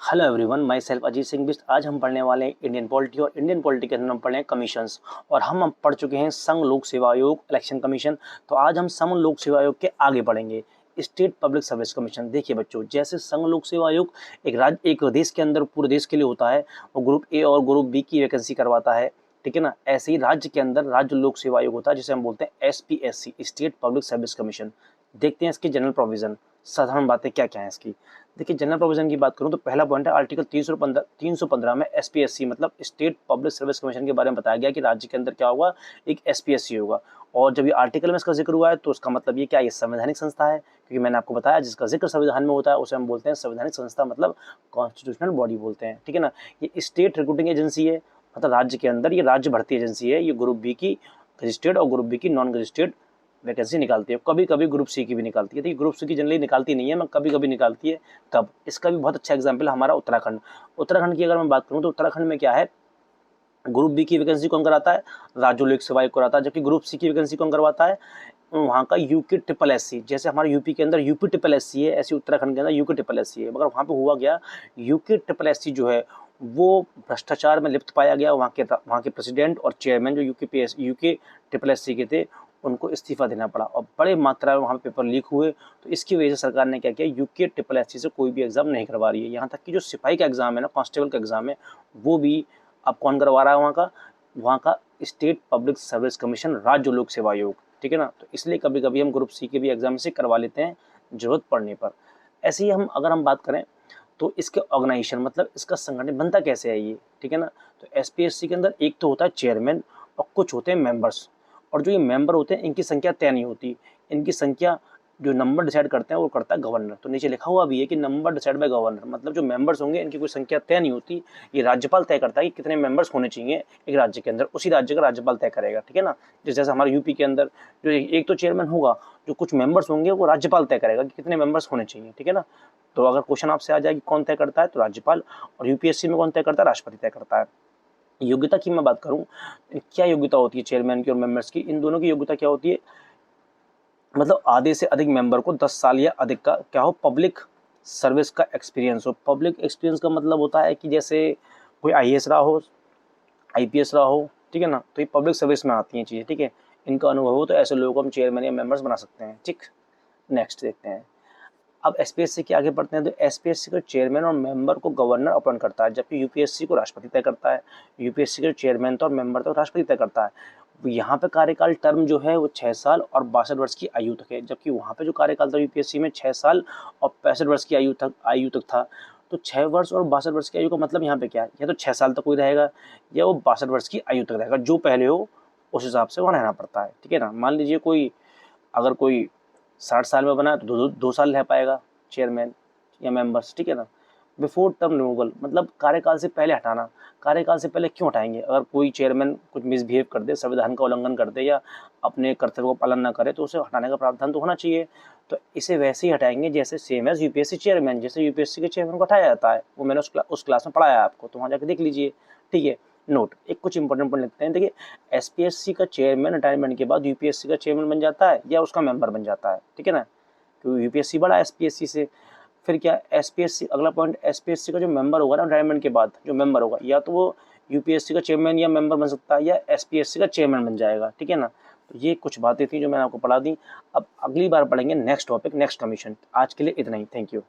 Hello everyone, my self Ajit Singh Bisht. आज हम पढ़ने वाले हैं इंडियन पॉलिटी और इंडियन पॉलिटी के अंदर हम पढ़ रहे हैं कमीशंस। और हम पढ़ चुके हैं संघ लोक सेवा आयोग, इलेक्शन कमीशन। तो आज हम संघ लोक सेवा आयोग के आगे पढ़ेंगे, स्टेट पब्लिक सर्विस कमीशन। देखिए बच्चों, जैसे संघ लोक सेवा आयोग एक देश के अंदर पूरे देश के लिए होता है, वो ग्रुप ए और ग्रुप बी की वैकेंसी करवाता है, ठीक है ना। ऐसे ही राज्य के अंदर राज्य लोक सेवा आयोग होता है, जिसे हम बोलते हैं SPSC, state public service commission. देखते हैं इसके जनरल प्रोविजन, साधारण बातें क्या क्या है इसकी। देखिए, जनरल प्रोविजन की बात करूं तो पहला पॉइंट है आर्टिकल 315 में SPSC मतलब स्टेट पब्लिक सर्विस कमीशन के बारे में बताया गया कि राज्य के अंदर क्या होगा, एक SPSC होगा। और जब ये आर्टिकल में इसका जिक्र हुआ है तो उसका मतलब ये क्या, ये संवैधानिक संस्था है, क्योंकि मैंने आपको बताया जिसका जिक्र संविधान में होता है उसे हम बोलते हैं संवैधानिक संस्था, मतलब कॉन्स्टिट्यूशनल बॉडी बोलते हैं, ठीक है ना। ये स्टेट रिक्रूटिंग एजेंसी है, मतलब राज्य के अंदर ये राज्य भर्ती एजेंसी है। ये ग्रुप बी की रजिस्टर्ड और ग्रुप बी की नॉन रजिस्टर्ड वैकेंसी निकालती है। कभी कभी ग्रुप सी की भी निकालती है। तो ग्रुप सी की जनरली निकालती नहीं है, मैं कभी कभी निकालती है। कब, इसका भी बहुत अच्छा एग्जाम्पल है हमारा उत्तराखंड। उत्तराखंड की अगर मैं बात करूँ तो उत्तराखंड में क्या है, ग्रुप बी की वैकेंसी कौन कराता है, राज्य लोक सेवा आयोग कराता है। जबकि ग्रुप सी की वैकेंसी कौन करवाता है, वहाँ का UKSSC। जैसे हमारे यूपी के अंदर UPSSC है, ऐसे उत्तराखंड के अंदर UKSSC है। मगर वहाँ पे हुआ गया, UKSSC जो है वो भ्रष्टाचार में लिप्त पाया गया। वहाँ के प्रेसिडेंट और चेयरमैन जो UKSSC के थे, उनको इस्तीफा देना पड़ा और बड़े मात्रा में वहाँ पे पेपर लीक हुए। तो इसकी वजह से सरकार ने क्या किया, UKSSC से कोई भी एग्जाम नहीं करवा रही है। यहाँ तक कि जो सिपाही का एग्जाम है ना, कांस्टेबल का एग्जाम है, वो भी अब कौन करवा रहा है, वहाँ का स्टेट पब्लिक सर्विस कमीशन, राज्य लोक सेवा आयोग, ठीक है ना। तो इसलिए कभी कभी हम ग्रुप सी के भी एग्जाम से करवा लेते हैं जरूरत पड़ने पर। ऐसे ही अगर हम बात करें तो इसके ऑर्गेनाइजेशन, मतलब इसका संगठन बनता कैसे है ये, ठीक है ना। तो SPSC के अंदर एक तो होता है चेयरमैन और कुछ होते हैं मेंबर्स। और जो ये मेंबर होते हैं इनकी संख्या तय नहीं होती। इनकी संख्या जो नंबर डिसाइड करते हैं वो करता है गवर्नर। तो नीचे लिखा हुआ भी है कि नंबर डिसाइड बाय गवर्नर, मतलब जो मेंबर्स होंगे इनकी कोई संख्या तय नहीं होती। ये राज्यपाल तय करता है कि कितने मेंबर्स होने चाहिए एक राज्य के अंदर, उसी राज्य का राज्यपाल तय करेगा, ठीक है ना। जैसे हमारे यूपी के अंदर जो एक तो चेयरमैन होगा, जो कुछ मेंबर्स होंगे वो राज्यपाल तय करेगा कि कितने मेंबर्स होने चाहिए, ठीक है ना। तो अगर क्वेश्चन आपसे आ जाए कि कौन तय करता है, तो राज्यपाल। और UPSC में कौन तय करता है, राष्ट्रपति तय करता है। योग्यता की मैं बात करूं, क्या योग्यता होती है चेयरमैन की और मेंबर्स की, इन दोनों की योग्यता क्या होती है, मतलब आधे से अधिक मेंबर को 10 साल या अधिक का क्या हो, पब्लिक सर्विस का एक्सपीरियंस हो। पब्लिक एक्सपीरियंस का मतलब होता है कि जैसे कोई IAS रहा हो, IPS रहा हो, ठीक है ना। तो ये पब्लिक सर्विस में आती हैं चीज़ें, ठीक है। इनका अनुभव हो तो ऐसे लोगों को हम चेयरमैन या मेंबर्स बना सकते हैं, ठीक। नेक्स्ट देखते हैं। अब SPSC के आगे बढ़ते हैं। तो SPSC का चेयरमैन और मेंबर को गवर्नर अपॉइंट करता है, जबकि UPSC को राष्ट्रपति तय करता है। UPSC के चेयरमैन तो और मेंबर तो राष्ट्रपति तय करता है। यहाँ पे कार्यकाल टर्म जो है वो 6 साल और 62 वर्ष की आयु तक है। जबकि वहाँ पे जो कार्यकाल था UPSC में 6 साल और 65 वर्ष की आयु तक था। तो 6 वर्ष और 62 वर्ष की आयु का मतलब यहाँ पे क्या है, या तो 6 साल तक कोई रहेगा या वो 62 वर्ष की आयु तक रहेगा। जो पहले हो उस हिसाब से वहाँ रहना पड़ता है, ठीक है ना। मान लीजिए अगर कोई 60 साल में बना है तो 2 साल रह पाएगा चेयरमैन या मेंबर्स, ठीक है ना। बिफोर टर्म रिमूवल मतलब कार्यकाल से पहले हटाना। कार्यकाल से पहले क्यों हटाएंगे, अगर कोई चेयरमैन कुछ मिसबिहेव कर दे, संविधान का उल्लंघन कर दे या अपने कर्तव्य को पालन न करे, तो उसे हटाने का प्रावधान तो होना चाहिए। तो इसे वैसे ही हटाएंगे जैसे सेम एज UPSC चेयरमैन, जैसे UPSC के चेयरमैन को हटाया जाता है। वो मैंने उस क्लास में पढ़ाया है आपको, तो वहाँ जाकर देख लीजिए, ठीक है। नोट, एक कुछ इंपॉर्टेंट पॉइंट लिखते हैं। देखिए, SPSC का चेयरमैन रिटायरमेंट के बाद UPSC का चेयरमैन बन जाता है या उसका मेंबर बन जाता है, ठीक है ना। क्योंकि UPSC बड़ा है SPSC से। फिर क्या, SPSC अगला पॉइंट, SPSC का जो मेंबर होगा ना रिटायरमेंट के बाद, जो मेंबर होगा या तो वो UPSC का चेयरमैन या मेंबर बन सकता है या SPSC का चेयरमैन बन जाएगा, ठीक है ना। तो ये कुछ बातें थी जो मैंने आपको पढ़ा दी। अब अगली बार पढ़ेंगे नेक्स्ट टॉपिक, नेक्स्ट कमीशन। आज के लिए इतना ही, थैंक यू।